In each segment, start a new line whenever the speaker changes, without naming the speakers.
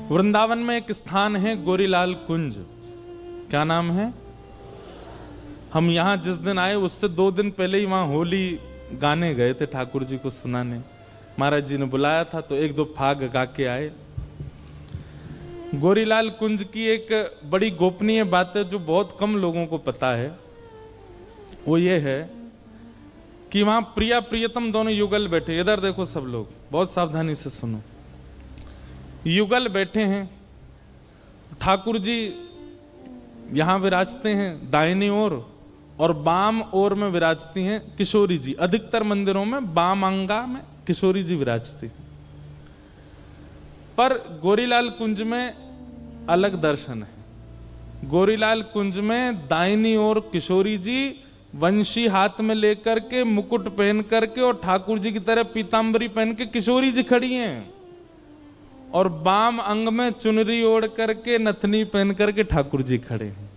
वृंदावन में एक स्थान है गोरीलाल कुंज। क्या नाम है? हम यहाँ जिस दिन आए उससे 2 दिन पहले ही वहां होली गाने गए थे, ठाकुर जी को सुनाने। महाराज जी ने बुलाया था तो 1-2 फाग गा के आए। गोरीलाल कुंज की एक बड़ी गोपनीय बात है जो बहुत कम लोगों को पता है। वो ये है कि वहां प्रिया प्रियतम दोनों युगल बैठे। इधर देखो सब लोग, बहुत सावधानी से सुनो। युगल बैठे हैं। ठाकुर जी यहां विराजते हैं दाहिनी ओर, और बाम ओर में विराजती हैं किशोरी जी। अधिकतर मंदिरों में बाम अंगा में किशोरी जी विराजती। पर गोरीलाल कुंज में अलग दर्शन है। गोरीलाल कुंज में दाहिनी ओर किशोरी जी वंशी हाथ में लेकर के, मुकुट पहन करके और ठाकुर जी की तरह पीतांबरी पहन के किशोरी जी खड़ी हैं, और बाम अंग में चुनरी ओढ़ करके नथनी पहन करके ठाकुर जी खड़े हैं।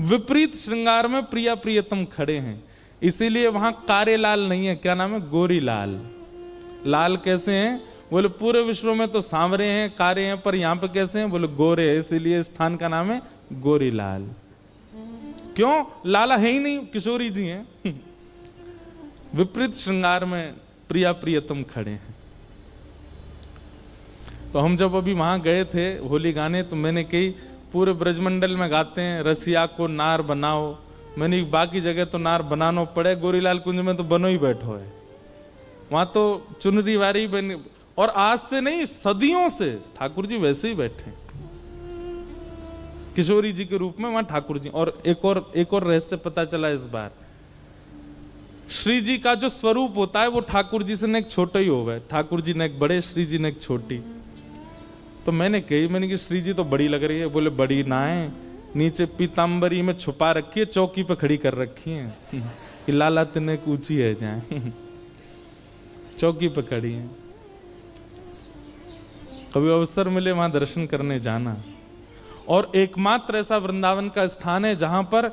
विपरीत श्रृंगार में प्रिया प्रियतम खड़े हैं। इसीलिए वहां कारे लाल नहीं है। क्या नाम है? गोरीलाल। लाल कैसे हैं? बोले पूरे विश्व में तो सांवरे हैं, कारे हैं, पर यहां पे कैसे हैं? बोले गोरे हैं। इसीलिए स्थान का नाम है गोरीलाल। क्यों? लाला है ही नहीं, किशोरी जी हैं। विपरीत श्रृंगार में प्रिया प्रियतम खड़े हैं। तो हम जब अभी वहां गए थे होली गाने, तो मैंने कही पूरे ब्रजमंडल में गाते हैं रसिया को नार बनाओ। मैंने बाकी जगह तो नार बनाना पड़े, गोरीलाल कुंज में तो बनो ही बैठो है। वहां तो चुनरी वारी बन, और आज से नहीं सदियों से ठाकुर जी वैसे ही बैठे किशोरी जी के रूप में वहां ठाकुर जी। और एक और रहस्य पता चला इस बार। श्री जी का जो स्वरूप होता है वो ठाकुर जी से न एक छोटा ही होगा। ठाकुर जी ने एक बड़े, श्री जी ने एक छोटी। तो मैंने कही श्री जी तो बड़ी लग रही है। बोले बड़ी ना है, नीचे पीतांबरी में छुपा रखी है, चौकी पे खड़ी कर रखी है कि लाला तिने ऊंची है जाए। चौकी पे खड़ी है। कभी अवसर मिले वहां दर्शन करने जाना। और एकमात्र ऐसा वृंदावन का स्थान है जहां पर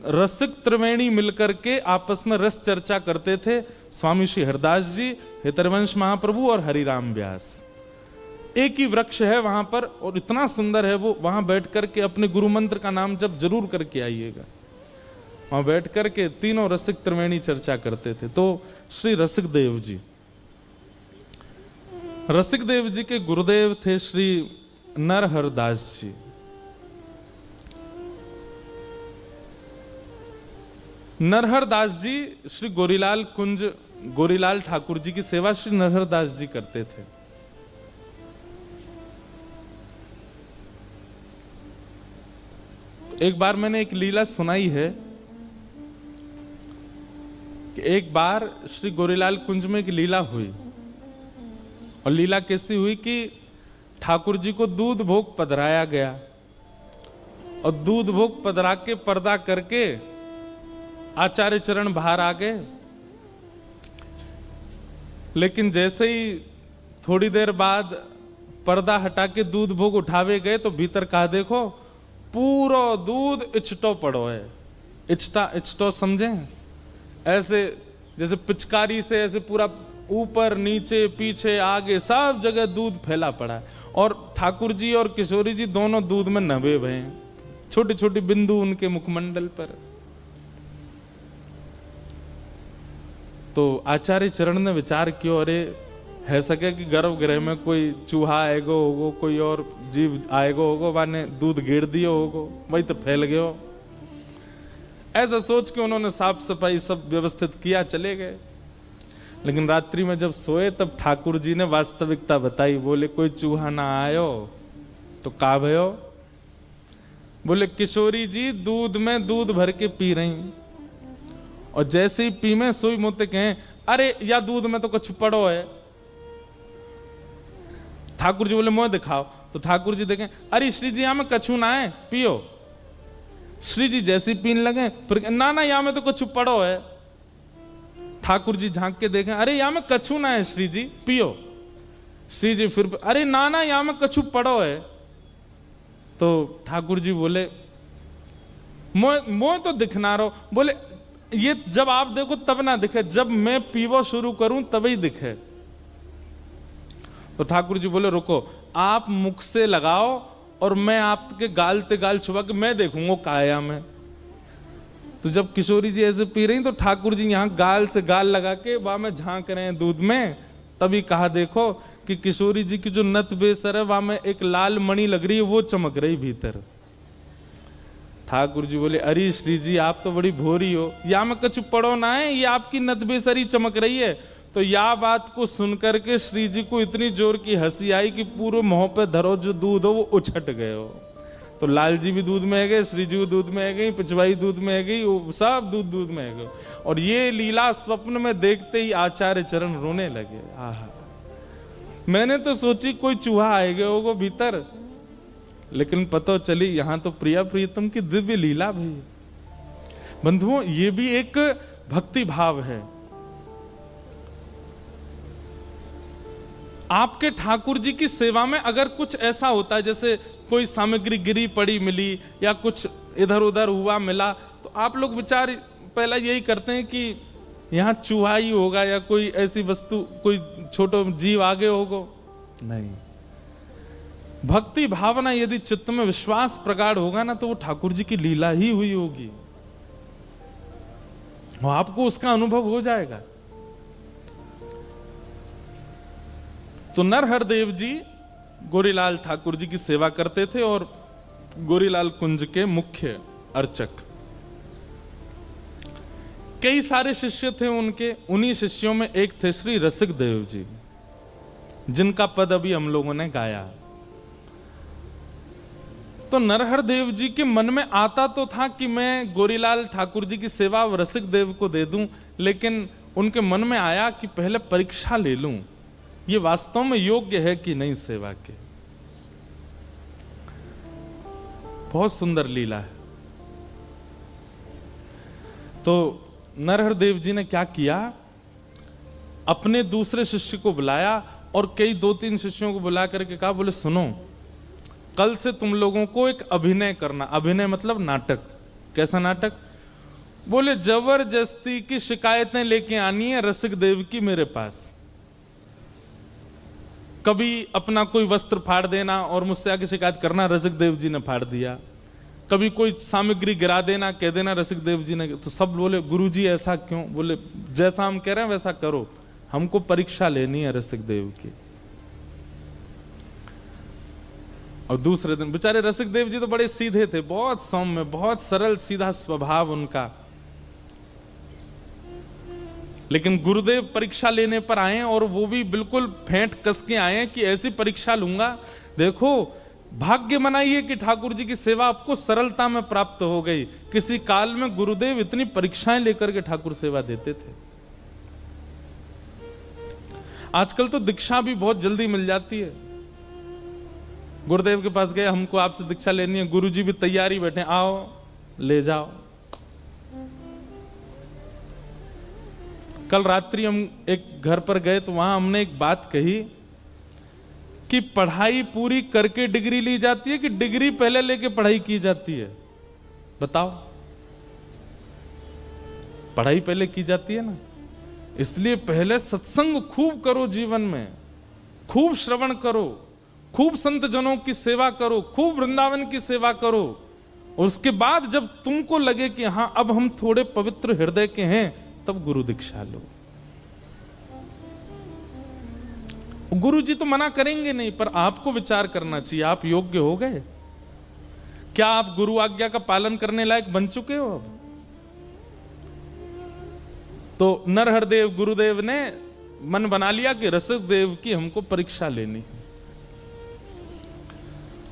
रसिक त्रिवेणी मिलकर के आपस में रस चर्चा करते थे। स्वामी श्री हरदास जी, हितरवंश महाप्रभु और हरिराम व्यास। एक ही वृक्ष है वहां पर, और इतना सुंदर है वो। वहां बैठ करके अपने गुरु मंत्र का नाम जब जरूर करके आइएगा। वहां बैठ करके तीनों रसिक त्रिवेणी चर्चा करते थे। तो श्री रसिक देव जी, रसिक देव जी के गुरुदेव थे श्री नरहरदास जी। नरहरदास जी श्री गोरीलाल कुंज, गोरीलाल ठाकुर जी की सेवा श्री नरहरदास जी करते थे। एक बार मैंने एक लीला सुनाई है कि एक बार श्री गोरीलाल कुंज में एक लीला हुई। और लीला कैसी हुई कि ठाकुर जी को दूध भोग पधराया गया, और दूध भोग पधरा के पर्दा करके आचार्य चरण बाहर आ गए। लेकिन जैसे ही थोड़ी देर बाद पर्दा हटा के दूध भोग उठावे गए तो भीतर कहा देखो पूरा दूध इचटो पड़ो है। इचटा, इचटो समझे? ऐसे जैसे पिचकारी से ऐसे पूरा ऊपर नीचे पीछे आगे सब जगह दूध फैला पड़ा है। और ठाकुर जी और किशोरी जी दोनों दूध में नभे हुए हैं, छोटी छोटी बिंदु उनके मुखमंडल पर। तो आचार्य चरण ने विचार किया, अरे है सके कि गर्भगृह में कोई चूहा आएगो होगो, कोई और जीव आएगो होगो, वाने दूध गिर दियो होगो, वही तो फैल गयो। ऐसा सोच के उन्होंने साफ सफाई सब व्यवस्थित किया, चले गए। लेकिन रात्रि में जब सोए तब ठाकुर जी ने वास्तविकता बताई। बोले कोई चूहा ना आयो तो का भयो? बोले किशोरी जी दूध में दूध भर के पी रही, और जैसे ही पी में सोई मोते कहें अरे या दूध में तो कुछ पड़ो है। ठाकुर जी बोले मोह दिखाओ। तो ठाकुर जी देखें, अरे श्री जी यहां में कछु ना है, पियो। श्री जी जैसे ही पीने लगे फिर ना ना यहां में तो कुछ पड़ो है। ठाकुर जी झांक के देखें, अरे यहां में कछु ना है श्री जी, पियो। श्री जी फिर अरे ना ना यहां में कछु पड़ो है। तो ठाकुर जी बोले मोह तो दिखना रहो। बोले ये जब आप देखो तब ना दिखे, जब मैं पीवो शुरू करूं तभी दिखे। तो ठाकुर जी बोले रुको, आप मुख से लगाओ और मैं आपके गाल ते गाल छुपा के मैं देखूंगा काया में। तो जब किशोरी जी ऐसे पी रही तो ठाकुर जी यहाँ गाल से गाल लगा के वहां में झांक रहे हैं दूध में, तभी कहा देखो कि किशोरी जी की जो नत बेसर है वहां में एक लाल मणि लग रही है, वो चमक रही भीतर। ठाकुर जी बोले अरे श्री जी आप तो बड़ी भोरी हो, या में कछु पढ़ो ना है, ये आपकी नत बेसरी चमक रही है। तो या बात को सुनकर के श्री जी को इतनी जोर की हंसी आई कि पूरे मुंह पे धरो जो दूध हो वो उछट गए हो। तो लाल जी भी दूध में है गए, श्री जी दूध में है गई, पिछवाई दूध में है गई, सब दूध में है गए। और ये लीला स्वप्न में देखते ही आचार्य चरण रोने लगे। आहा, मैंने तो सोची कोई चूहा आएगा होगा भीतर, लेकिन पता चली यहां तो प्रिया प्रीतम की दिव्य लीला भी। बंधुओं, ये भी एक भक्ति भाव है। आपके ठाकुर जी की सेवा में अगर कुछ ऐसा होता है जैसे कोई सामग्री गिरी पड़ी मिली या कुछ इधर उधर हुआ मिला, तो आप लोग विचार पहला यही करते हैं कि यहां चूहा ही होगा या कोई ऐसी वस्तु, कोई छोटा जीव आगे होगा। नहीं, भक्ति भावना यदि चित्त में विश्वास प्रगाढ़ होगा ना, तो वो ठाकुर जी की लीला ही हुई होगी, वो आपको उसका अनुभव हो जाएगा। तो नरहरदेव जी गोरीलाल ठाकुर जी की सेवा करते थे और गोरीलाल कुंज के मुख्य अर्चक। कई सारे शिष्य थे उनके, उन्हीं शिष्यों में एक थे श्री रसिक देव जी, जिनका पद अभी हम लोगों ने गाया। तो नरहरदेव जी के मन में आता तो था कि मैं गोरीलाल ठाकुर जी की सेवा रसिक देव को दे दूं, लेकिन उनके मन में आया कि पहले परीक्षा ले लूं, ये वास्तव में योग्य है कि नहीं सेवा के। बहुत सुंदर लीला है। तो नरहरदेव जी ने क्या किया, अपने दूसरे शिष्य को बुलाया और कई 2-3 शिष्यों को बुला करके कहा, बोले सुनो, कल से तुम लोगों को एक अभिनय करना। अभिनय मतलब नाटक। कैसा नाटक? बोले जबरदस्ती की शिकायतें लेके आनी है रसिक देव की मेरे पास। कभी अपना कोई वस्त्र फाड़ देना और मुझसे आके शिकायत करना, रसिक देव जी ने फाड़ दिया। कभी कोई सामग्री गिरा देना, कह देना रसिक देव जी ने। तो सब बोले गुरुजी ऐसा क्यों? बोले जैसा हम कह रहे हैं वैसा करो, हमको परीक्षा लेनी है रसिक देव की। और दूसरे दिन बेचारे रसिक देव जी तो बड़े सीधे थे, बहुत सौम्य, बहुत सरल सीधा स्वभाव उनका। लेकिन गुरुदेव परीक्षा लेने पर आए और वो भी बिल्कुल फेंट कस के आए कि ऐसी परीक्षा लूंगा। देखो, भाग्य मनाइए कि ठाकुर जी की सेवा आपको सरलता में प्राप्त हो गई। किसी काल में गुरुदेव इतनी परीक्षाएं लेकर के ठाकुर सेवा देते थे। आजकल तो दीक्षा भी बहुत जल्दी मिल जाती है। गुरुदेव के पास गए, हमको आपसे दीक्षा लेनी है, गुरुजी भी तैयारी बैठे, आओ ले जाओ। कल रात्रि हम एक घर पर गए तो वहां हमने एक बात कही कि पढ़ाई पूरी करके डिग्री ली जाती है कि डिग्री पहले लेके पढ़ाई की जाती है? बताओ। पढ़ाई पहले की जाती है ना, इसलिए पहले सत्संग खूब करो, जीवन में खूब श्रवण करो, खूब संत जनों की सेवा करो, खूब वृंदावन की सेवा करो। और उसके बाद जब तुमको लगे कि हां अब हम थोड़े पवित्र हृदय के हैं, तब गुरु दीक्षा लो। गुरु जी तो मना करेंगे नहीं, पर आपको विचार करना चाहिए, आप योग्य हो गए? क्या आप गुरु आज्ञा का पालन करने लायक बन चुके हो अब? तो नरहरदेव गुरुदेव ने मन बना लिया कि रसिक देव की हमको परीक्षा लेनी है।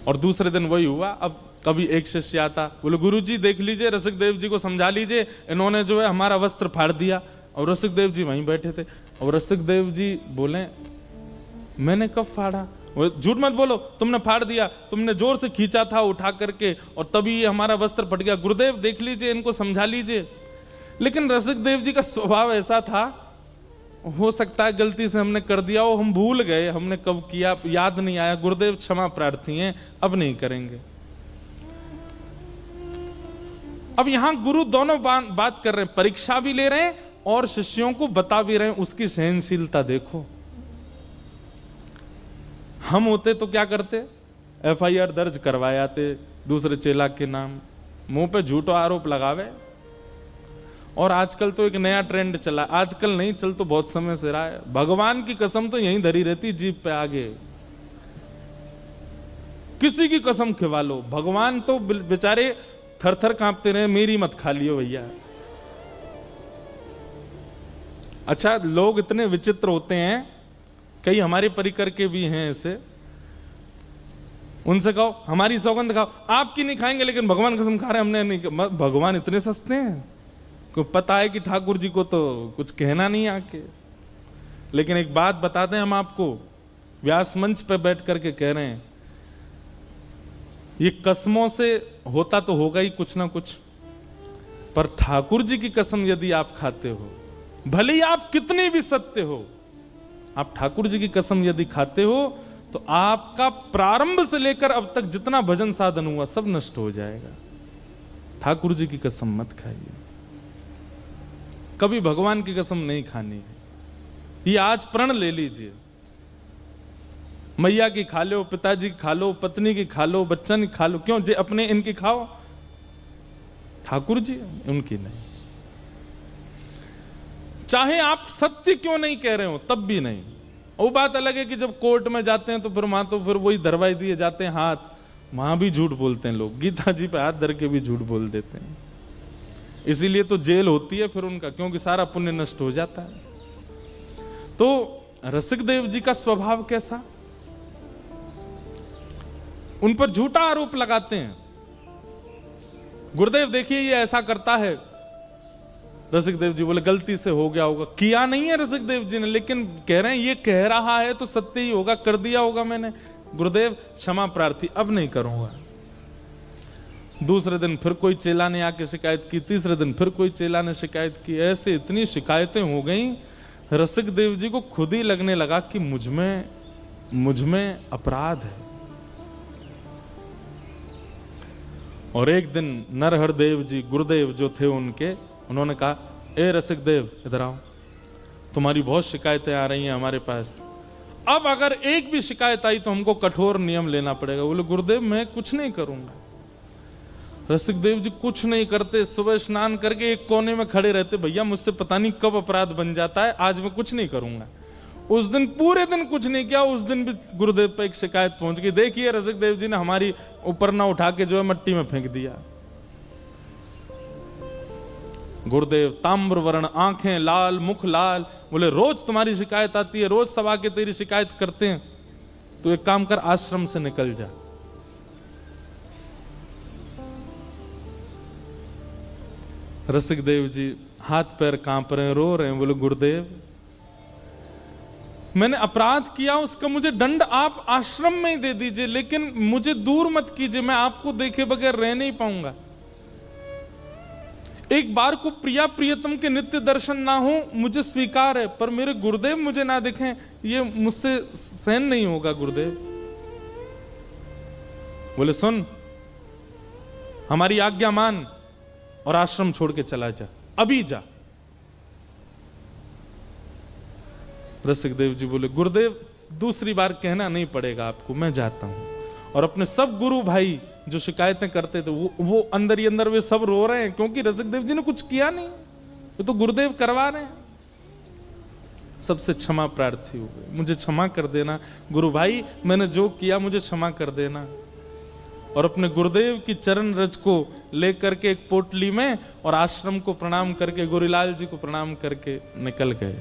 और दूसरे दिन वही हुआ। अब कभी एक शिष्य आता, बोले गुरुजी देख लीजिए, रसिक देव जी को समझा लीजिए, इन्होंने जो है हमारा वस्त्र फाड़ दिया। और रसिक देव जी वहीं बैठे थे। और रसिक देव जी बोले मैंने कब फाड़ा? झूठ मत बोलो, तुमने फाड़ दिया, तुमने जोर से खींचा था उठा करके और तभी ये हमारा वस्त्र फट गया। गुरुदेव देख लीजिए, इनको समझा लीजिए। लेकिन रसिक देव जी का स्वभाव ऐसा था, हो सकता है गलती से हमने कर दिया हो, हम भूल गए, हमने कब किया याद नहीं आया, गुरुदेव क्षमा प्रार्थी हैं, अब नहीं करेंगे। अब यहां गुरु दोनों बात कर रहे हैं, परीक्षा भी ले रहे हैं और शिष्यों को बता भी रहे हैं। उसकी सहनशीलता देखो। हम होते तो क्या करते, FIR दर्ज करवाए आते दूसरे चेला के नाम, मुंह पे झूठा आरोप लगावे। और आजकल तो एक नया ट्रेंड चला, आजकल नहीं, चल तो बहुत समय से रहा है, भगवान की कसम तो यहीं धरी रहती जीभ पे आगे, किसी की कसम खिवा लो, भगवान तो बेचारे थर थर कांपते रहे, मेरी मत खा लियो भैया। अच्छा, लोग इतने विचित्र होते हैं, कई हमारे परिकर के भी हैं ऐसे, उनसे कहो हमारी सौगंध खाओ, आपकी नहीं खाएंगे लेकिन भगवान कसम खा रहे हमने नहीं। भगवान इतने सस्ते हैं, को पता है कि ठाकुर जी को तो कुछ कहना नहीं आके। लेकिन एक बात बता दें हम आपको, व्यास मंच पे बैठ करके कह रहे हैं, ये कसमों से होता तो होगा ही कुछ ना कुछ, पर ठाकुर जी की कसम यदि आप खाते हो, भले ही आप कितने भी सत्य हो, आप ठाकुर जी की कसम यदि खाते हो तो आपका प्रारंभ से लेकर अब तक जितना भजन साधन हुआ सब नष्ट हो जाएगा। ठाकुर जी की कसम मत खाइए, कभी भगवान की कसम नहीं खानी है। ये आज प्रण ले लीजिए, मैया की खा लो, पिताजी की खा लो, पत्नी की खा लो, बच्चन की खा लो, क्यों जे अपने इनकी खाओ, ठाकुर जी उनकी नहीं। चाहे आप सत्य क्यों नहीं कह रहे हो तब भी नहीं। वो बात अलग है कि जब कोर्ट में जाते हैं तो फिर वहां तो फिर वही दरवाई दिए जाते हैं हाथ, वहां भी झूठ बोलते हैं लोग, गीता जी पे हाथ धर के भी झूठ बोल देते हैं। इसीलिए तो जेल होती है फिर उनका, क्योंकि सारा पुण्य नष्ट हो जाता है। तो रसिक देव जी का स्वभाव कैसा, उन पर झूठा आरोप लगाते हैं। गुरुदेव देखिए ये ऐसा करता है, रसिक देव जी बोले गलती से हो गया होगा, किया नहीं है रसिक देव जी ने, लेकिन कह रहे हैं ये कह रहा है तो सत्य ही होगा, कर दिया होगा मैंने, गुरुदेव क्षमा प्रार्थी, अब नहीं करूंगा। दूसरे दिन फिर कोई चेला ने आके शिकायत की, तीसरे दिन फिर कोई चेला ने शिकायत की, ऐसे इतनी शिकायतें हो गई, रसिक देव जी को खुद ही लगने लगा कि मुझ में अपराध है। और एक दिन नरहर देव जी गुरुदेव जो थे उनके, उन्होंने कहा ए रसिक देव इधर आओ, तुम्हारी बहुत शिकायतें आ रही हैं हमारे पास, अब अगर एक भी शिकायत आई तो हमको कठोर नियम लेना पड़ेगा। बोले गुरुदेव मैं कुछ नहीं करूंगा। रसिक देव जी कुछ नहीं करते, सुबह स्नान करके एक कोने में खड़े रहते, भैया मुझसे पता नहीं कब अपराध बन जाता है, आज मैं कुछ नहीं करूंगा। उस दिन पूरे दिन कुछ नहीं किया, उस दिन भी गुरुदेव पे एक शिकायत पहुंच गई, देखिए रसिक देव जी ने हमारी ऊपर ना उठा के जो है मट्टी में फेंक दिया। गुरुदेव ताम्र वर्ण, आंखें लाल, मुख लाल, बोले रोज तुम्हारी शिकायत आती है, रोज सब आके तेरी शिकायत करते हैं, तो एक काम कर आश्रम से निकल जा। रसिक देव जी हाथ पैर कांप रहे हैं, रो रहे हैं, बोले गुरुदेव मैंने अपराध किया, उसका मुझे दंड आप आश्रम में ही दे दीजिए, लेकिन मुझे दूर मत कीजिए, मैं आपको देखे बगैर रह नहीं पाऊंगा। एक बार को प्रिया प्रियतम के नित्य दर्शन ना हो मुझे स्वीकार है, पर मेरे गुरुदेव मुझे ना दिखें ये मुझसे सहन नहीं होगा। गुरुदेव बोले सुन, हमारी आज्ञा मान और आश्रम छोड़ के चला जा, अभी जा। रसिक देव जी बोले गुरुदेव दूसरी बार कहना नहीं पड़ेगा आपको, मैं जाता हूं। और अपने सब गुरु भाई जो शिकायतें करते थे वो अंदर ही अंदर वे सब रो रहे हैं, क्योंकि रसिक देव जी ने कुछ किया नहीं, ये तो गुरुदेव करवा रहे हैं। सबसे क्षमा प्रार्थी हो गए, मुझे क्षमा कर देना गुरु भाई, मैंने जो किया मुझे क्षमा कर देना। और अपने गुरुदेव की चरण रज को लेकर के एक पोटली में और आश्रम को प्रणाम करके, गोरीलाल जी को प्रणाम करके निकल गए।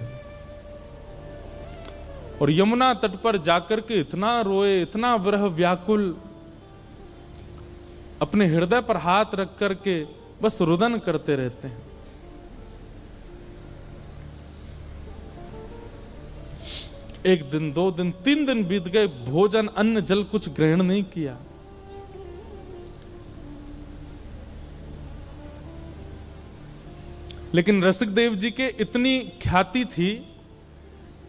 और यमुना तट पर जाकर के इतना रोए, इतना विरह व्याकुल, अपने हृदय पर हाथ रख करके बस रुदन करते रहते हैं। एक दिन, 2 दिन, 3 दिन बीत गए, भोजन अन्न जल कुछ ग्रहण नहीं किया। लेकिन रसिक देव जी के इतनी ख्याति थी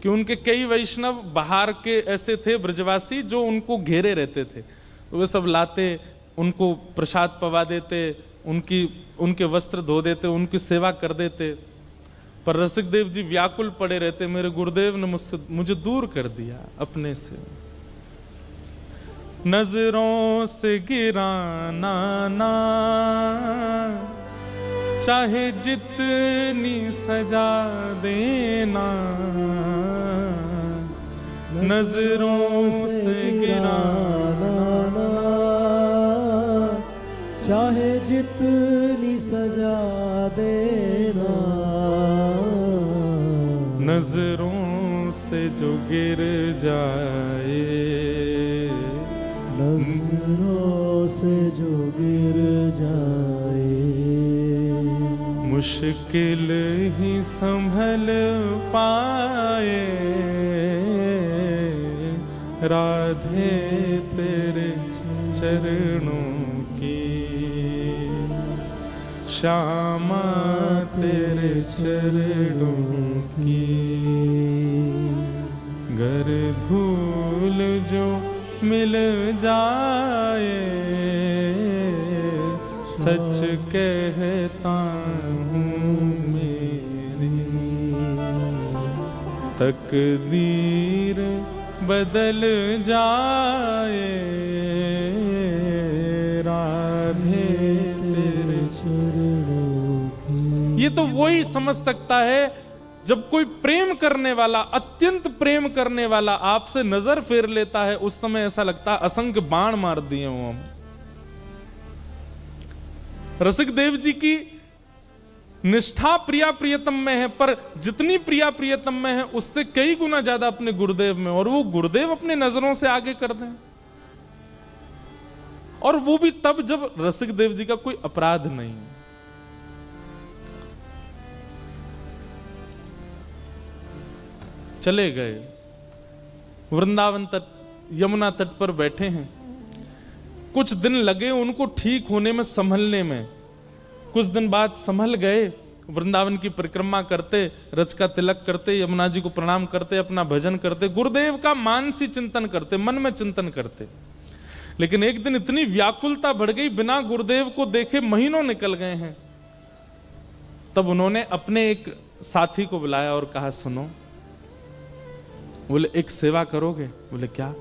कि उनके कई वैष्णव बाहर के ऐसे थे ब्रजवासी जो उनको घेरे रहते थे, तो वे सब लाते, उनको प्रसाद पवा देते, उनके वस्त्र धो देते, उनकी सेवा कर देते। पर रसिक देव जी व्याकुल पड़े रहते, मेरे गुरुदेव ने मुझे दूर कर दिया अपने से। नजरों से गिराना ना, चाहे जितनी सजा देना, नजरों से गिराना ना,
चाहे जितनी सजा देना,
नजरों से जो गिर जाए,
नजरों से जो गिर जाए,
मुश्किल ही संभल पाए, राधे तेरे चरणों की, श्यामा तेरे चरणों की, गर धूल जो मिल जाए, सच कहता हूँ मेरी तकदीर बदल जाए, राधे तेरे चरणों की। ये तो वही समझ सकता है जब कोई प्रेम करने वाला, अत्यंत प्रेम करने वाला आपसे नजर फेर लेता है, उस समय ऐसा लगता है असंख्य बाण मार दिए हो हम। रसिक देव जी की निष्ठा प्रिया प्रियतम में है, पर जितनी प्रिया प्रियतम में है उससे कई गुना ज्यादा अपने गुरुदेव में, और वो गुरुदेव अपने नजरों से आगे कर दें, और वो भी तब जब रसिक देव जी का कोई अपराध नहीं। चले गए वृंदावन तट, यमुना तट पर बैठे हैं। कुछ दिन लगे उनको ठीक होने में, संभलने में। कुछ दिन बाद संभल गए, वृंदावन की परिक्रमा करते, रच का तिलक करते, यमुना जी को प्रणाम करते, अपना भजन करते, गुरुदेव का मानसी चिंतन करते, मन में चिंतन करते। लेकिन एक दिन इतनी व्याकुलता बढ़ गई, बिना गुरुदेव को देखे महीनों निकल गए हैं। तब उन्होंने अपने एक साथी को बुलाया और कहा, सुनो। बोले, एक सेवा करोगे? बोले, क्या?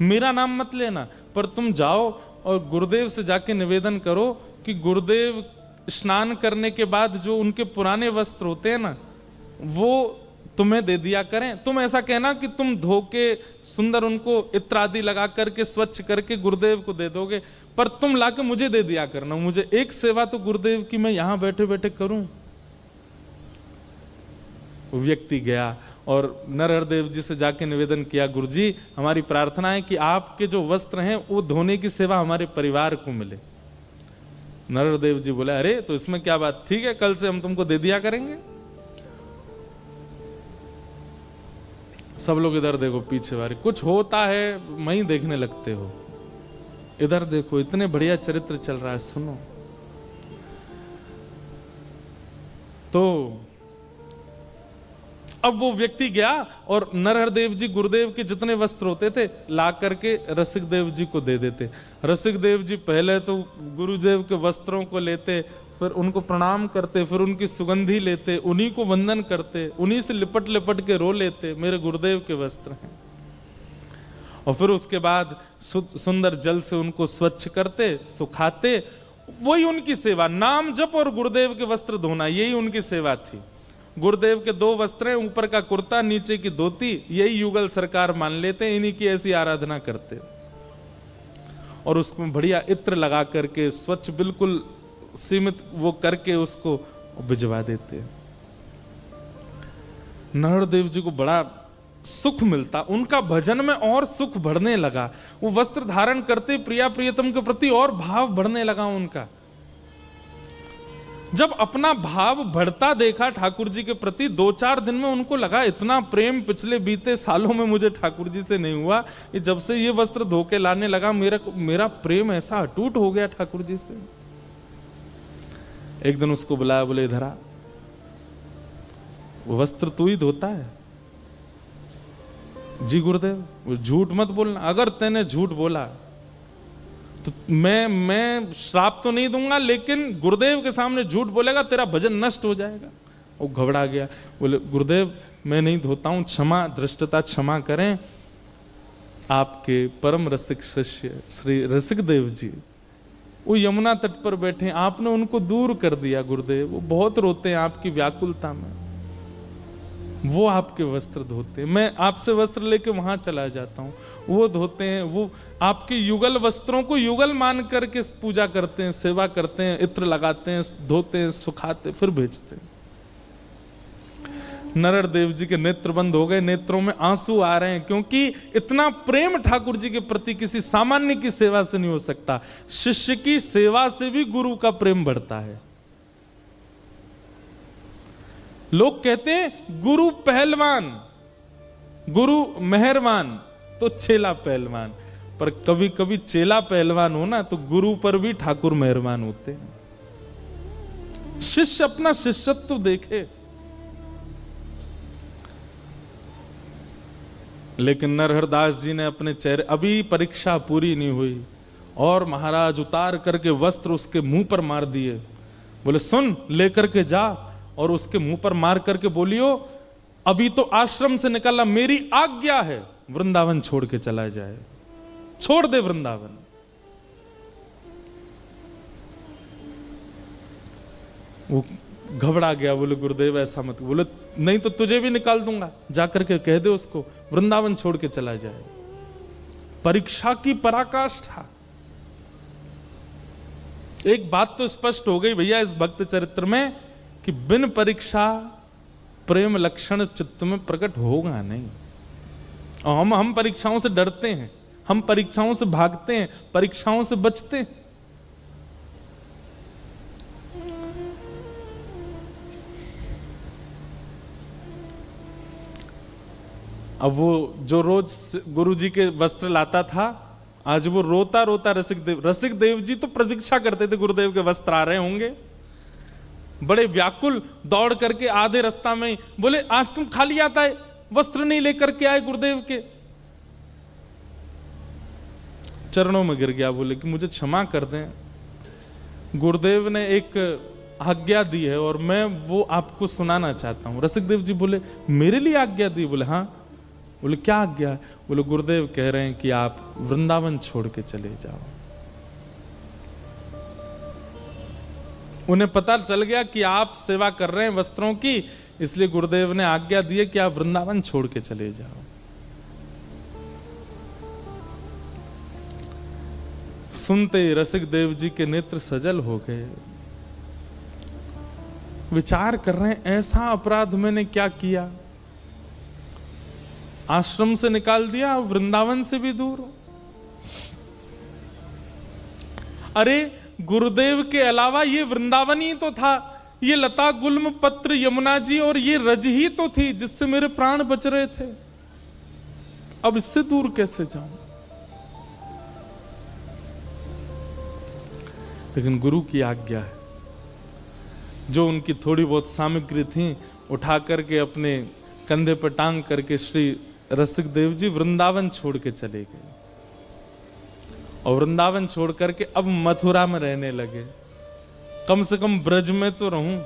मेरा नाम मत लेना, पर तुम जाओ और गुरुदेव से जाके निवेदन करो कि गुरुदेव स्नान करने के बाद जो उनके पुराने वस्त्र होते हैं ना, वो तुम्हें दे दिया करें। तुम ऐसा कहना कि तुम धो के सुंदर उनको इत्र आदि लगा करके स्वच्छ करके गुरुदेव को दे दोगे, पर तुम लाके मुझे दे दिया करना। मुझे एक सेवा तो गुरुदेव की मैं यहां बैठे बैठे करूं। व्यक्ति गया और नरहरदेव जी से जाके निवेदन किया, गुरुजी हमारी प्रार्थना है कि आपके जो वस्त्र हैं वो धोने की सेवा हमारे परिवार को मिले। नरहरदेव जी बोले, अरे तो इसमें क्या बात, ठीक है, कल से हम तुमको दे दिया करेंगे। सब लोग इधर देखो, पीछे वाले कुछ होता है वहीं देखने लगते हो, इधर देखो, इतने बढ़िया चरित्र चल रहा है, सुनो। तो अब वो व्यक्ति गया और नरहरदेव जी गुरुदेव के जितने वस्त्र होते थे ला करके रसिक देव जी को दे देते। रसिक देव जी पहले तो गुरुदेव के वस्त्रों को लेते, फिर उनको प्रणाम करते, फिर उनकी सुगंधी लेते, उन्हीं को वंदन करते, उन्हीं से लिपट लिपट के रो लेते, मेरे गुरुदेव के वस्त्र हैं। और फिर उसके बाद सुंदर जल से उनको स्वच्छ करते, सुखाते। वही उनकी सेवा, नाम जप और गुरुदेव के वस्त्र धोना, यही उनकी सेवा थी। गुरुदेव के दो वस्त्र हैं, ऊपर का कुर्ता, नीचे की धोती, यही युगल सरकार मान लेते, इन्हीं की ऐसी आराधना करते। और उसमें बढ़िया इत्र लगा करके स्वच्छ बिल्कुल सीमित वो करके उसको भिजवा देते। नरहरदेव जी को बड़ा सुख मिलता, उनका भजन में और सुख बढ़ने लगा। वो वस्त्र धारण करते प्रिया प्रियतम के प्रति और भाव बढ़ने लगा उनका। जब अपना भाव बढ़ता देखा ठाकुर जी के प्रति, 2-4 दिन में उनको लगा इतना प्रेम पिछले बीते सालों में मुझे ठाकुर जी से नहीं हुआ, कि जब से ये वस्त्र धो के लाने लगा मेरा प्रेम ऐसा अटूट हो गया ठाकुर जी से। एक दिन उसको बुलाया, बोले इधर आ, वो वस्त्र तू ही धोता है? जी गुरुदेव। झूठ मत बोलना, अगर तैने झूठ बोला तो मैं श्राप तो नहीं दूंगा, लेकिन गुरुदेव के सामने झूठ बोलेगा तेरा भजन नष्ट हो जाएगा। वो घबरा गया, बोले गुरुदेव मैं नहीं धोता हूं, क्षमा, धृष्टता क्षमा करें। आपके परम रसिक शिष्य श्री रसिक देव जी वो यमुना तट पर बैठे हैं, आपने उनको दूर कर दिया गुरुदेव। वो बहुत रोते हैं आपकी व्याकुलता में, वो आपके वस्त्र धोते हैं। मैं आपसे वस्त्र लेके वहां चला जाता हूं, वो धोते हैं। वो आपके युगल वस्त्रों को युगल मान करके पूजा करते हैं, सेवा करते हैं, इत्र लगाते हैं, धोते हैं, सुखाते, फिर भेजते हैं। नरहर देव जी के नेत्र बंद हो गए, नेत्रों में आंसू आ रहे हैं, क्योंकि इतना प्रेम ठाकुर जी के प्रति किसी सामान्य की सेवा से नहीं हो सकता। शिष्य की सेवा से भी गुरु का प्रेम बढ़ता है। लोग कहते हैं गुरु पहलवान, गुरु मेहरबान तो चेला पहलवान, पर कभी कभी चेला पहलवान हो ना तो गुरु पर भी ठाकुर मेहरबान होते हैं। शिष्य अपना शिष्यत्व देखे। लेकिन नरहर दास जी ने अपने चेहरे, अभी परीक्षा पूरी नहीं हुई और महाराज उतार करके वस्त्र उसके मुंह पर मार दिए। बोले सुन, लेकर के जा और उसके मुंह पर मार करके बोलियो अभी तो आश्रम से निकला, मेरी आज्ञा है वृंदावन छोड़ के चला जाए, छोड़ दे वृंदावन। वो घबरा गया, बोले गुरुदेव ऐसा मत। बोले नहीं तो तुझे भी निकाल दूंगा, जाकर के कह दे उसको वृंदावन छोड़ के चला जाए। परीक्षा की पराकाष्ठा। एक बात तो स्पष्ट हो गई भैया इस भक्त चरित्र में कि बिन परीक्षा प्रेम लक्षण चित्त में प्रकट होगा नहीं। और हम परीक्षाओं से डरते हैं, हम परीक्षाओं से भागते हैं, परीक्षाओं से बचते हैं। अब वो जो रोज गुरु जी के वस्त्र लाता था, आज वो रोता रोता रसिक देव जी तो प्रतीक्षा करते थे गुरुदेव के वस्त्र आ रहे होंगे, बड़े व्याकुल दौड़ करके आधे रास्ता में बोले आज तुम खाली आता है, वस्त्र नहीं लेकर के आए गुरुदेव के। चरणों में गिर गया, बोले कि मुझे क्षमा कर दें, गुरुदेव ने एक आज्ञा दी है और मैं वो आपको सुनाना चाहता हूं। रसिक देव जी बोले मेरे लिए आज्ञा दी? बोले हाँ। बोले क्या आज्ञा है? बोले गुरुदेव कह रहे हैं कि आप वृंदावन छोड़ के चले जाओ। उन्हें पता चल गया कि आप सेवा कर रहे हैं वस्त्रों की, इसलिए गुरुदेव ने आज्ञा दी है कि आप वृंदावन छोड़ के चले जाओ। सुनते ही रसिक देव जी के नेत्र सजल हो गए। विचार कर रहे हैं ऐसा अपराध मैंने क्या किया, आश्रम से निकाल दिया, वृंदावन से भी दूर। अरे गुरुदेव के अलावा ये वृंदावन ही तो था, ये लता गुल्म पत्र यमुना जी और ये रज ही तो थी जिससे मेरे प्राण बच रहे थे। अब इससे दूर कैसे जाऊं? लेकिन गुरु की आज्ञा है। जो उनकी थोड़ी बहुत सामग्री थी उठा करके अपने कंधे पर टांग करके श्री रसिक देव जी वृंदावन छोड़ के चले गए। और वृंदावन छोड़ करके अब मथुरा में रहने लगे। कम से कम ब्रज में तो रहूं।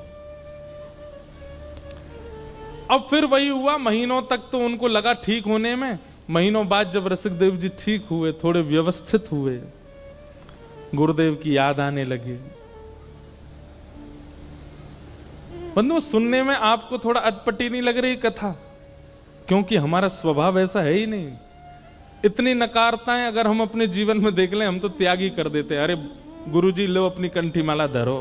अब फिर वही हुआ, महीनों तक तो उनको लगा ठीक होने में। महीनों बाद जब रसिक देव जी ठीक हुए, थोड़े व्यवस्थित हुए, गुरुदेव की याद आने लगी। बंधु सुनने में आपको थोड़ा अटपटी नहीं लग रही कथा? क्योंकि हमारा स्वभाव ऐसा है ही नहीं। इतनी नकारताएं अगर हम अपने जीवन में देख लें, हम तो त्यागी कर देते हैं। अरे गुरुजी लो अपनी कंठी माला धरो।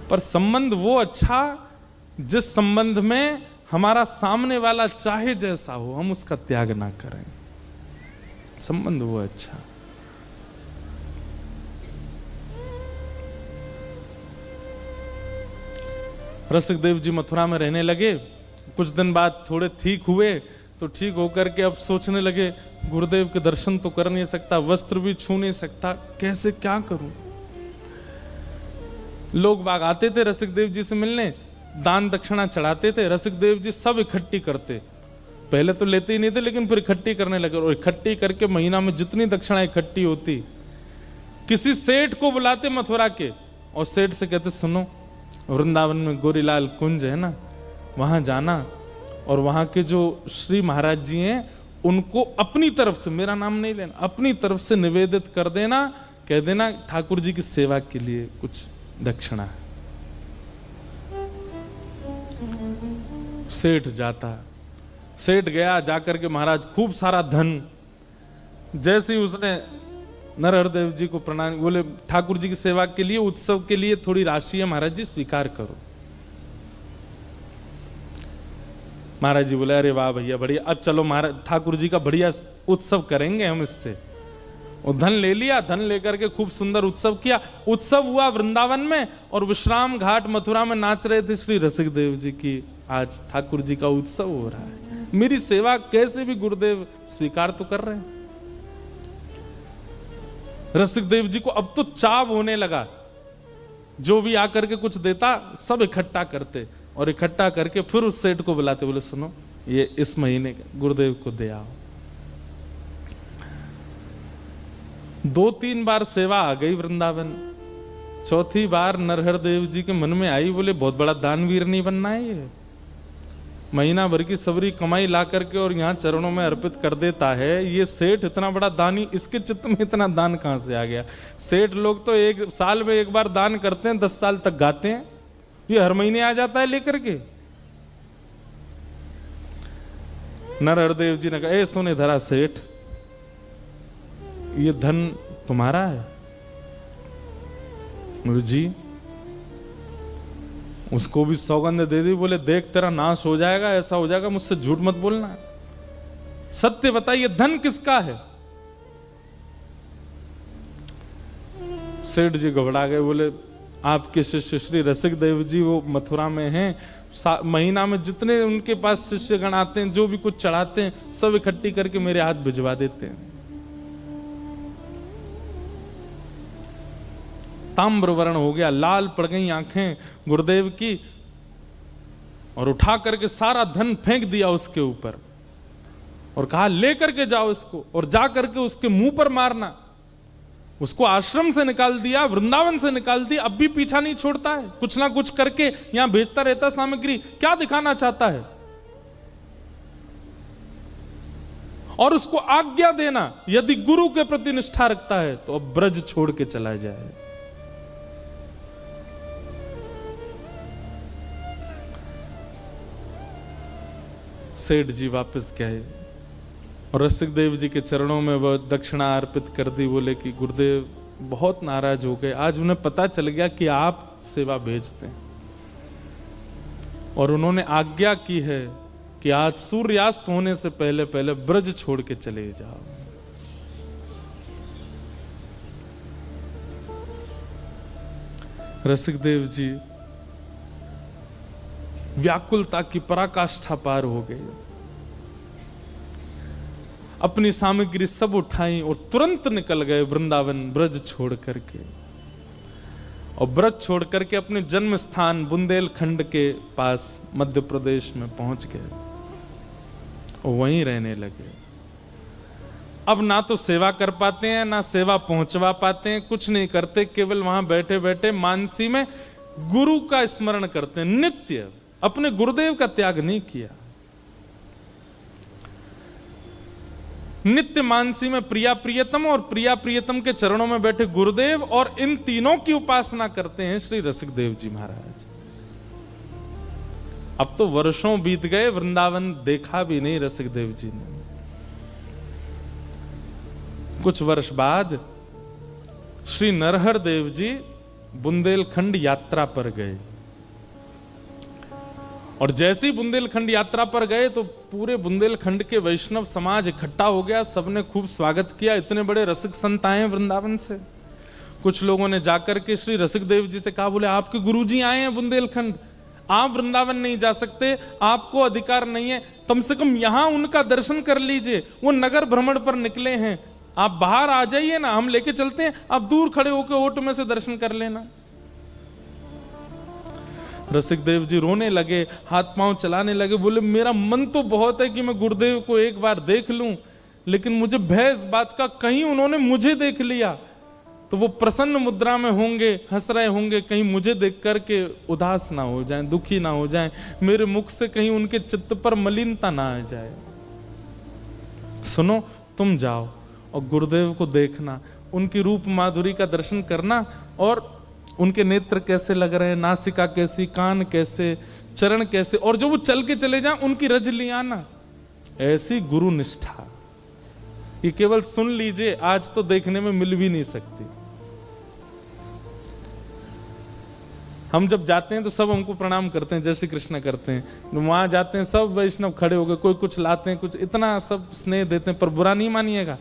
पर संबंध वो अच्छा जिस संबंध में हमारा सामने वाला चाहे जैसा हो, हम उसका त्याग ना करें। संबंध वो अच्छा। रसिक देव जी मथुरा में रहने लगे। कुछ दिन बाद थोड़े ठीक हुए तो ठीक होकर के अब सोचने लगे गुरुदेव के दर्शन तो कर नहीं सकता, वस्त्र भी छू नहीं सकता, कैसे क्या करूं। लोग बाग आते थे रसिक देव जी से मिलने, दान दक्षिणा चढ़ाते थे। रसिक देव जी सब इकट्ठी करते, पहले तो लेते ही नहीं थे लेकिन फिर इकट्ठी करने लगे। और इकट्ठी करके महीना में जितनी दक्षिणा इकट्ठी होती, किसी सेठ को बुलाते मथुरा के और सेठ से कहते सुनो वृंदावन में गोरीलाल कुंज है ना, वहां जाना और वहां के जो श्री महाराज जी हैं उनको अपनी तरफ से, मेरा नाम नहीं लेना, अपनी तरफ से निवेदित कर देना, कह देना ठाकुर जी की सेवा के लिए कुछ दक्षिणा है। सेठ जाता, सेठ गया, जाकर के महाराज खूब सारा धन, जैसे ही उसने नरहरदेव जी को प्रणाम, बोले ठाकुर जी की सेवा के लिए, उत्सव के लिए थोड़ी राशि है महाराज जी, स्वीकार करो। महाराज जी बोले अरे वाह भैया बढ़िया, अब चलो महाराज ठाकुर जी का बढ़िया उत्सव करेंगे हम इससे। और धन ले लिया, धन लेकर के खूब सुंदर उत्सव किया। उत्सव हुआ वृंदावन में, और विश्राम घाट मथुरा में नाच रहे थे श्री रसिक देव जी की आज ठाकुर जी का उत्सव हो रहा है, मेरी सेवा कैसे भी गुरुदेव स्वीकार तो कर रहे हैं। रसिक देव जी को अब तो चाव होने लगा, जो भी आकर के कुछ देता सब इकट्ठा करते, और इकट्ठा करके फिर उस सेठ को बुलाते, बोले सुनो ये इस महीने गुरुदेव को दे आओ। 2-3 बार सेवा आ गई वृंदावन, चौथी बार नरहरदेव जी के मन में आई, बोले बहुत बड़ा दानवीर नहीं बनना है ये, महीना भर की सबरी कमाई ला करके और यहाँ चरणों में अर्पित कर देता है, ये सेठ इतना बड़ा दानी, इसके चित्त में इतना दान कहां से आ गया। सेठ लोग तो 1 साल में 1 बार दान करते हैं, 10 साल तक गाते हैं, ये हर महीने आ जाता है लेकर के। नरहरदेव जी ने कहा ए सुने धरा सेठ, ये धन तुम्हारा है? बोले जी। उसको भी सौगंध दे दी, बोले देख तेरा नाश हो जाएगा, ऐसा हो जाएगा, मुझसे झूठ मत बोलना, सत्य बताइए धन किसका है? सेठ जी घबरा गए, बोले आपके शिष्य श्री रसिक देव जी वो मथुरा में हैं, महीना में जितने उनके पास शिष्यगण आते हैं, जो भी कुछ चढ़ाते हैं सब इकट्ठी करके मेरे हाथ भिजवा देते हैं। ताम्र वर्ण हो गया, लाल पड़ गई आंखें गुरुदेव की, और उठा करके सारा धन फेंक दिया उसके ऊपर, और कहा लेकर के जाओ इसको, और जा करके उसके मुंह पर मारना। उसको आश्रम से निकाल दिया, वृंदावन से निकाल दिया, अब भी पीछा नहीं छोड़ता है, कुछ ना कुछ करके यहां भेजता रहता सामग्री, क्या दिखाना चाहता है। और उसको आज्ञा देना, यदि गुरु के प्रति निष्ठा रखता है तो अब ब्रज छोड़ के चला जाए। सेठ जी वापस गए और रसिक देव जी के चरणों में वह दक्षिणा अर्पित कर दी। बोले कि गुरुदेव बहुत नाराज हो गए, आज उन्हें पता चल गया कि आप सेवा भेजते हैं, और उन्होंने आज्ञा की है कि आज सूर्यास्त होने से पहले पहले ब्रज छोड़ के चले जाओ। रसिक देव जी व्याकुलता की पराकाष्ठा पार हो गए, अपनी सामग्री सब उठाई और तुरंत निकल गए वृंदावन ब्रज छोड़ करके, और ब्रज छोड़ करके अपने जन्म स्थान बुंदेलखंड के पास मध्य प्रदेश में पहुंच गए और वहीं रहने लगे। अब ना तो सेवा कर पाते हैं, ना सेवा पहुंचवा पाते हैं, कुछ नहीं करते, केवल वहां बैठे बैठे मानसी में गुरु का स्मरण करते हैं नित्य, अपने गुरुदेव का त्याग नहीं किया। नित्य मानसी में प्रिया प्रियतम और प्रिया प्रियतम के चरणों में बैठे गुरुदेव, और इन तीनों की उपासना करते हैं श्री रसिक देव जी महाराज। अब तो वर्षों बीत गए, वृंदावन देखा भी नहीं रसिक देव जी ने। कुछ वर्ष बाद श्री नरहर देव जी बुंदेलखंड यात्रा पर गए, और जैसे ही बुंदेलखंड यात्रा पर गए तो पूरे बुंदेलखंड के वैष्णव समाज इकट्ठा हो गया, सबने खूब स्वागत किया। इतने बड़े रसिक संत आए हैं वृंदावन से। कुछ लोगों ने जाकर के श्री रसिक देव जी से कहा, बोले आपके गुरुजी आए हैं बुंदेलखंड, आप वृंदावन नहीं जा सकते, आपको अधिकार नहीं है, कम से कम यहां उनका दर्शन कर लीजिए, वो नगर भ्रमण पर निकले हैं, आप बाहर आ जाइए ना, हम लेके चलते हैं, आप दूर खड़े होकर ओट में से दर्शन कर लेना। रसिक देव जी रोने लगे, हाथ पांव चलाने लगे, बोले मेरा मन तो बहुत है कि मैं गुरुदेव को एक बार देख लूं, लेकिन मुझे भय इस बात का कहीं उन्होंने मुझे देख लिया तो वो प्रसन्न मुद्रा में होंगे, हंस रहे होंगे, कहीं मुझे देख करके उदास ना हो जाएं, दुखी ना हो जाएं, मेरे मुख से कहीं उनके चित्त पर मलिनता ना आ जाए। सुनो, तुम जाओ और गुरुदेव को देखना, उनकी रूप माधुरी का दर्शन करना, और उनके नेत्र कैसे लग रहे हैं, नासिका कैसी, कान कैसे, चरण कैसे, और जो वो चल के चले जाएं उनकी रज ले आना। ऐसी गुरु निष्ठा ये केवल सुन लीजिए, आज तो देखने में मिल भी नहीं सकती। हम जब जाते हैं तो सब हमको प्रणाम करते हैं, जय श्री कृष्ण करते हैं, वहां जाते हैं सब वैष्णव खड़े हो गए, कोई कुछ लाते हैं, कुछ इतना सब स्नेह देते हैं, पर बुरा नहीं मानिएगा।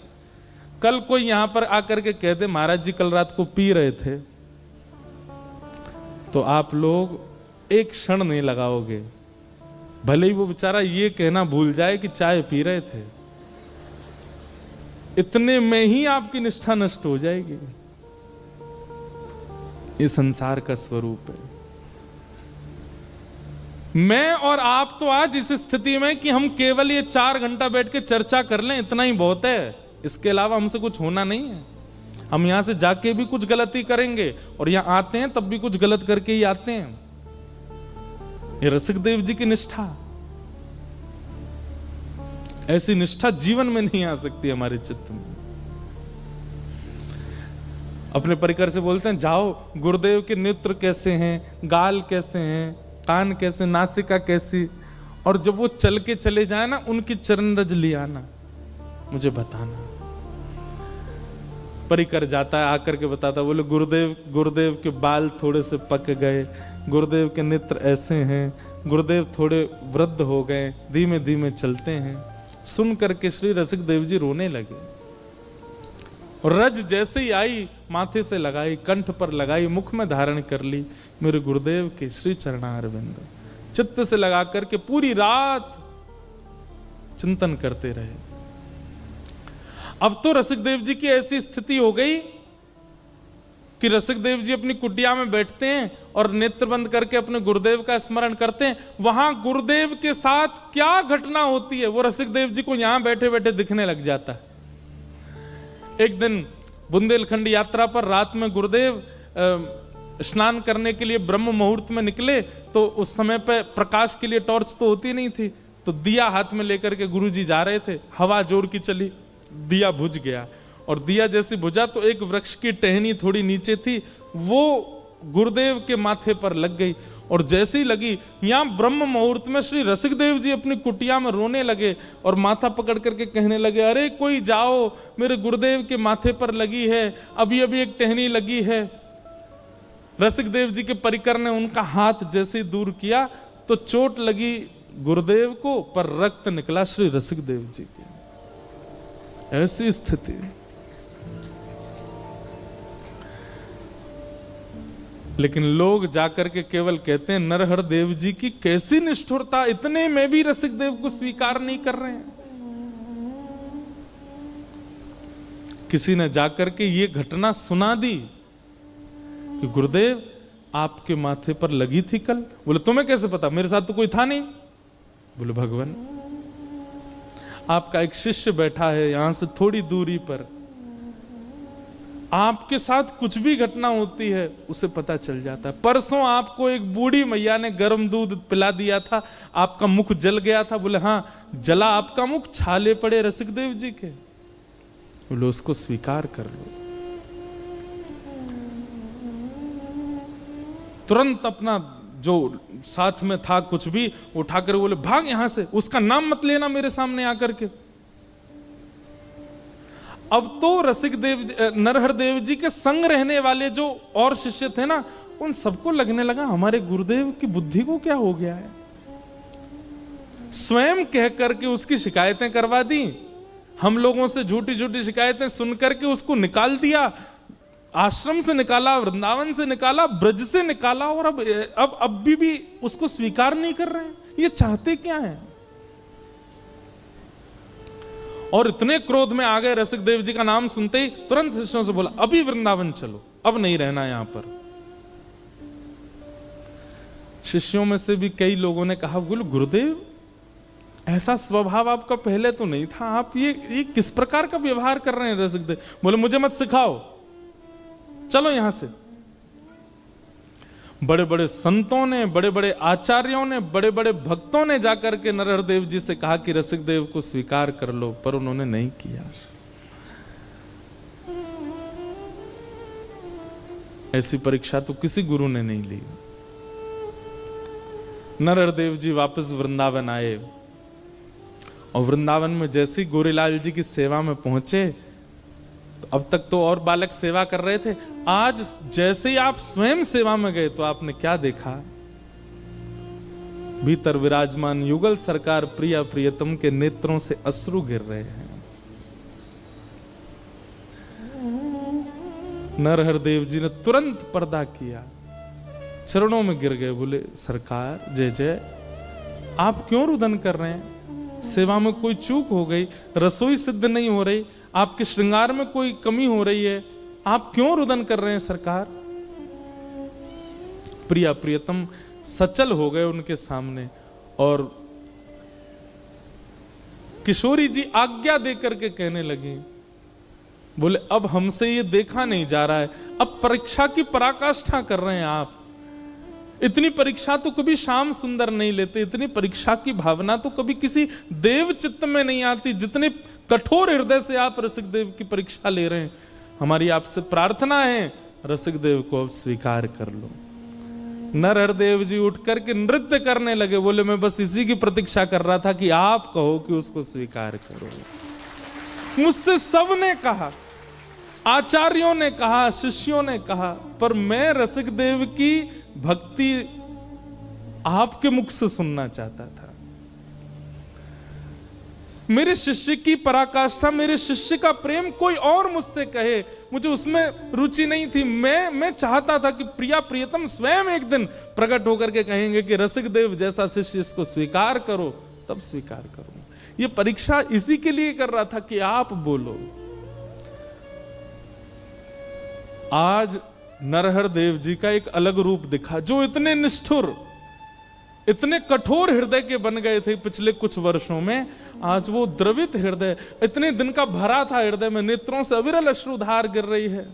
कल कोई यहां पर आकर के कह दे महाराज जी कल रात को पी रहे थे, तो आप लोग एक क्षण नहीं लगाओगे, भले ही वो बेचारा ये कहना भूल जाए कि चाय पी रहे थे, इतने में ही आपकी निष्ठा नष्ट हो जाएगी। ये संसार का स्वरूप है। मैं और आप तो आज इस स्थिति में कि हम केवल ये 4 घंटा बैठ के चर्चा कर लें, इतना ही बहुत है, इसके अलावा हमसे कुछ होना नहीं है। हम यहां से जाके भी कुछ गलती करेंगे और यहां आते हैं तब भी कुछ गलत करके ही आते हैं। ये रसिकदेव जी की निष्ठा, ऐसी निष्ठा जीवन में नहीं आ सकती हमारे चित्त में। अपने परिकर से बोलते हैं जाओ, गुरुदेव के नेत्र कैसे हैं, गाल कैसे हैं, कान कैसे, नासिका कैसी, और जब वो चल के चले जाए ना उनकी चरण रज ले आना, मुझे बताना। परिकर जाता है, आकर के बताता, बोले गुरुदेव के बाल थोड़े से पक गए, गुरुदेव के नेत्र ऐसे हैं, गुरुदेव थोड़े वृद्ध हो गए, धीमे धीमे चलते हैं। सुन करके श्री रसिकदेव जी रोने लगे, और रज जैसे ही आई माथे से लगाई, कंठ पर लगाई, मुख में धारण कर ली मेरे गुरुदेव के श्री चरणारविंद। चित्त से लगा करके पूरी रात चिंतन करते रहे। अब तो रसिकदेव जी की ऐसी स्थिति हो गई कि रसिकदेव जी अपनी कुटिया में बैठते हैं और नेत्र बंद करके अपने गुरुदेव का स्मरण करते हैं। वहां गुरुदेव के साथ क्या घटना होती है वो रसिकदेव जी को यहां बैठे बैठे दिखने लग जाता है। एक दिन बुंदेलखंड यात्रा पर रात में गुरुदेव स्नान करने के लिए ब्रह्म मुहूर्त में निकले, तो उस समय पे प्रकाश के लिए टॉर्च तो होती नहीं थी, तो दिया हाथ में लेकर के गुरुजी जा रहे थे, हवा जोर की चली, दिया बुझ गया, और दिया जैसे बुझा तो एक वृक्ष की टहनी थोड़ी नीचे थी, वो गुरुदेव के माथे पर लग गई, और जैसी लगी यहां ब्रह्म मुहूर्त में श्री रसिकदेव जी अपनी कुटिया में रोने लगे और माथा पकड़ करके कहने लगे, अरे कोई जाओ, मेरे गुरुदेव के माथे पर लगी है, अभी अभी एक टहनी लगी है। रसिकदेव जी के परिकर ने उनका हाथ जैसे दूर किया तो चोट लगी गुरुदेव को, पर रक्त निकला श्री रसिकदेव जी के। ऐसी स्थिति। लेकिन लोग जाकर के केवल कहते हैं नरहर देव जी की कैसी निष्ठुरता, इतने में भी रसिकदेव को स्वीकार नहीं कर रहे हैं। किसी ने जाकर के ये घटना सुना दी कि गुरुदेव आपके माथे पर लगी थी कल। बोले तुम्हें कैसे पता, मेरे साथ तो कोई था नहीं। बोले भगवान, आपका एक शिष्य बैठा है यहां से थोड़ी दूरी पर, आपके साथ कुछ भी घटना होती है उसे पता चल जाता है। परसों आपको एक बूढ़ी मैया ने गर्म दूध पिला दिया था, आपका मुख जल गया था। बोले हाँ, जला आपका मुख, छाले पड़े रसिकदेव जी के। बोले उसको स्वीकार कर लो। तुरंत अपना जो साथ में था कुछ भी उठाकर बोले भाग यहां से, उसका नाम मत लेना मेरे सामने आकर के। अब तो रसिकदेव नरहर देव जी के संग रहने वाले जो और शिष्य थे ना, उन सबको लगने लगा हमारे गुरुदेव की बुद्धि को क्या हो गया है। स्वयं कह करके उसकी शिकायतें करवा दी, हम लोगों से झूठी झूठी शिकायतें सुन करके उसको निकाल दिया, आश्रम से निकाला, वृंदावन से निकाला, ब्रज से निकाला, और अब भी उसको स्वीकार नहीं कर रहे हैं। ये चाहते क्या है? और इतने क्रोध में आ गए, रसिकदेव जी का नाम सुनते ही तुरंत शिष्यों से बोला अभी वृंदावन चलो, अब नहीं रहना यहां पर। शिष्यों में से भी कई लोगों ने कहा बोलो गुरुदेव, ऐसा स्वभाव आपका पहले तो नहीं था, आप ये किस प्रकार का व्यवहार कर रहे हैं रसिकदेव। बोले मुझे मत सिखाओ, चलो यहां से। बड़े बड़े संतों ने, बड़े बड़े आचार्यों ने, बड़े बड़े भक्तों ने जाकर के नरहर देव जी से कहा कि रसिक देव को स्वीकार कर लो, पर उन्होंने नहीं किया। ऐसी परीक्षा तो किसी गुरु ने नहीं ली। नरहर देव जी वापस वृंदावन आए और वृंदावन में जैसे ही गोरीलाल जी की सेवा में पहुंचे, तो अब तक तो और बालक सेवा कर रहे थे, आज जैसे ही आप स्वयं सेवा में गए तो आपने क्या देखा? भीतर विराजमान युगल सरकार प्रिया प्रियतम के नेत्रों से अश्रु गिर रहे हैं। नरहर देव जी ने तुरंत पर्दा किया, चरणों में गिर गए, बोले सरकार जय जय, आप क्यों रुदन कर रहे हैं? सेवा में कोई चूक हो गई, रसोई सिद्ध नहीं हो रही, आपके श्रृंगार में कोई कमी हो रही है, आप क्यों रुदन कर रहे हैं सरकार? प्रिया प्रियतम सचल हो गए उनके सामने और किशोरी जी आज्ञा देकर के कहने लगी, बोले अब हमसे ये देखा नहीं जा रहा है, अब परीक्षा की पराकाष्ठा कर रहे हैं आप। इतनी परीक्षा तो कभी श्याम सुंदर नहीं लेते, इतनी परीक्षा की भावना तो कभी किसी देव चित्त में नहीं आती, जितने कठोर हृदय से आप रसिक देव की परीक्षा ले रहे हैं। हमारी आपसे प्रार्थना है, रसिक देव को अब स्वीकार कर लो। नरहर देव जी उठ करके नृत्य करने लगे, बोले मैं बस इसी की प्रतीक्षा कर रहा था कि आप कहो कि उसको स्वीकार करो। मुझसे सबने कहा, आचार्यों ने कहा, शिष्यों ने कहा, पर मैं रसिक देव की भक्ति आपके मुख से सुनना चाहता था। मेरे शिष्य की पराकाष्ठा, मेरे शिष्य का प्रेम कोई और मुझसे कहे, मुझे उसमें रुचि नहीं थी। मैं चाहता था कि प्रिया प्रियतम स्वयं एक दिन प्रकट होकर के कहेंगे कि रसिक देव जैसा शिष्य इसको स्वीकार करो, तब स्वीकार करूं। ये परीक्षा इसी के लिए कर रहा था कि आप बोलो। आज नरहर देव जी का एक अलग रूप दिखा, जो इतने निष्ठुर, इतने कठोर हृदय के बन गए थे पिछले कुछ वर्षों में, आज वो द्रवित हृदय, इतने दिन का भरा था हृदय में, नेत्रों से अविरल अश्रुधार गिर रही है।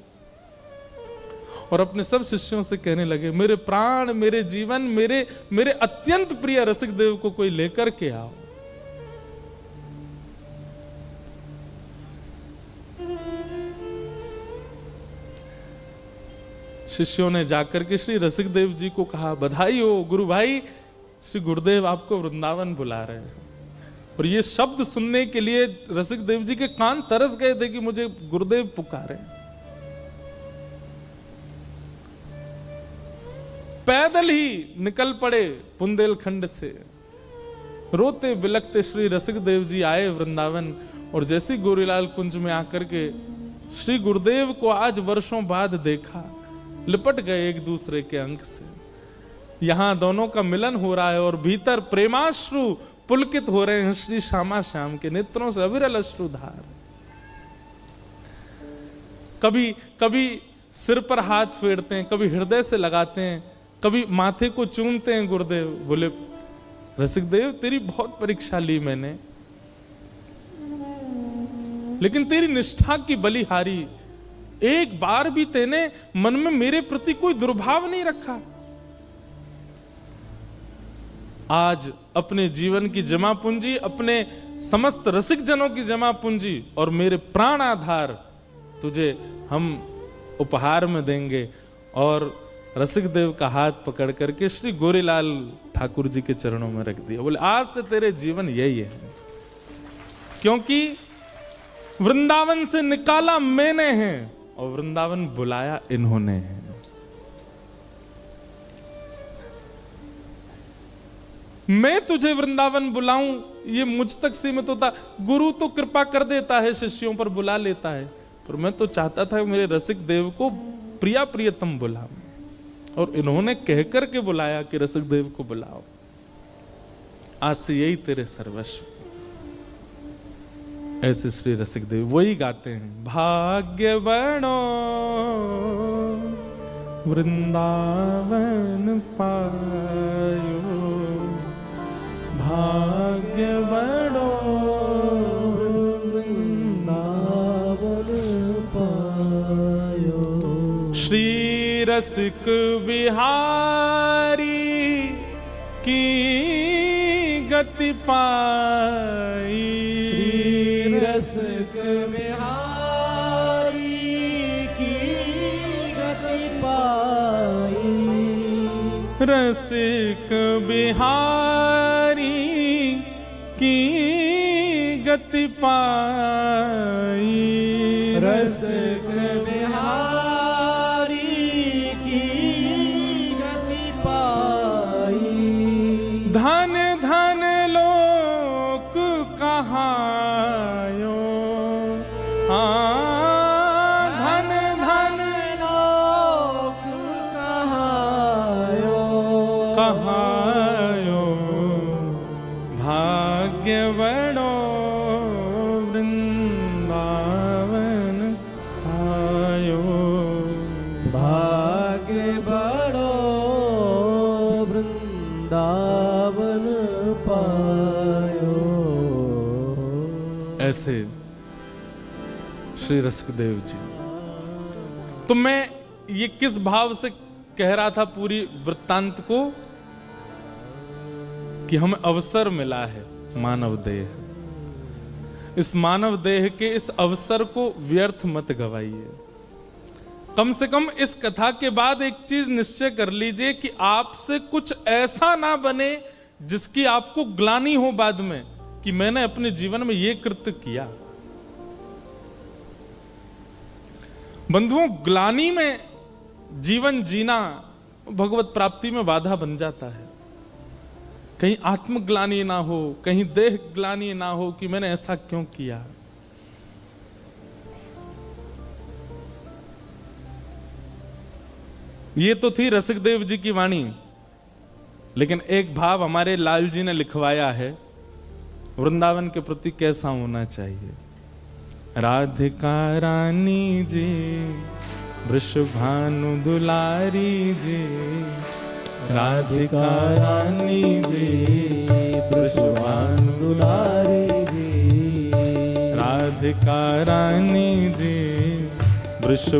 और अपने सब शिष्यों से कहने लगे, मेरे प्राण, मेरे जीवन, मेरे अत्यंत प्रिय रसिक देव को कोई लेकर के आओ। शिष्यों ने जाकर के श्री रसिक देव जी को कहा, बधाई हो गुरु भाई, श्री गुरुदेव आपको वृंदावन बुला रहे हैं। और ये शब्द सुनने के लिए रसिक देव जी के कान तरस गए थे कि मुझे गुरुदेव पुकारे। पैदल ही निकल पड़े बुंदेलखंड से, रोते बिलखते श्री रसिक देव जी आए वृंदावन। और जैसे गोरीलाल कुंज में आकर के श्री गुरुदेव को आज वर्षों बाद देखा, लिपट गए एक दूसरे के अंक से। यहां दोनों का मिलन हो रहा है और भीतर प्रेमाश्रु पुलकित हो रहे हैं श्री श्यामा श्याम के नेत्रों से अविरल अश्रुधार। कभी कभी सिर पर हाथ फेरते हैं, कभी हृदय से लगाते हैं, कभी माथे को चूमते हैं गुरुदेव। बोले रसिक देव तेरी बहुत परीक्षा ली मैंने, लेकिन तेरी निष्ठा की बलिहारी, एक बार भी तेने मन में मेरे प्रति कोई दुर्भाव नहीं रखा। आज अपने जीवन की जमा पूंजी, अपने समस्त रसिक जनों की जमा पूंजी और मेरे प्राण आधार तुझे हम उपहार में देंगे। और रसिक देव का हाथ पकड़ करके श्री गोरीलाल ठाकुर जी के चरणों में रख दिया। बोले आज से तेरे जीवन यही है, क्योंकि वृंदावन से निकाला मैंने है और वृंदावन बुलाया इन्होंने है। मैं तुझे वृंदावन बुलाऊं ये मुझ तक सीमित होता। गुरु तो कृपा कर देता है, शिष्यों पर बुला लेता है, पर मैं तो चाहता था मेरे रसिक देव को प्रिया प्रियतम बुलाऊं, और इन्होंने कहकर के बुलाया कि रसिक देव को बुलाओ। आज से यही तेरे सर्वस्व। ऐसे श्री रसिक देव वही गाते हैं, भाग्य बनो वृंदावन पायो,
भाग्य बनो वृंदावन पायो।
रसिक बिहारी की गति पाई,
श्री रसिक बिहारी की गति पाई,
रसिक बिहारी की गति पाई,
रसिक बिहारी की गति पाई।
धन धन लोक कहायो, धन धन
लोक कहायो,
कहायो, भाग्य बड़ो वृंदावन आयो,
भाग्य बड़ो वृंदावन पायो।
ऐसे श्री रसिकदेव जी। तो मैं ये किस भाव से कह रहा था पूरी वृत्तांत को, कि हमें अवसर मिला है मानव देह, इस मानव देह के इस अवसर को व्यर्थ मत गवाइए। कम से कम इस कथा के बाद एक चीज निश्चय कर लीजिए कि आपसे कुछ ऐसा ना बने जिसकी आपको ग्लानि हो बाद में कि मैंने अपने जीवन में यह कृत्य किया। बंधुओं, ग्लानि में जीवन जीना भगवत प्राप्ति में बाधा बन जाता है। कहीं आत्मग्लानि ना हो, कहीं देह ग्लानि ना हो कि मैंने ऐसा क्यों किया। ये तो थी रसिकदेव जी की वाणी, लेकिन एक भाव हमारे लाल जी ने लिखवाया है वृंदावन के प्रति कैसा होना चाहिए। राधिका रानी जी, वृषभानु दुलारी जी, राधिका रानी जी, वृषभानु दुलारी जी, राधिका रानी जी, वृष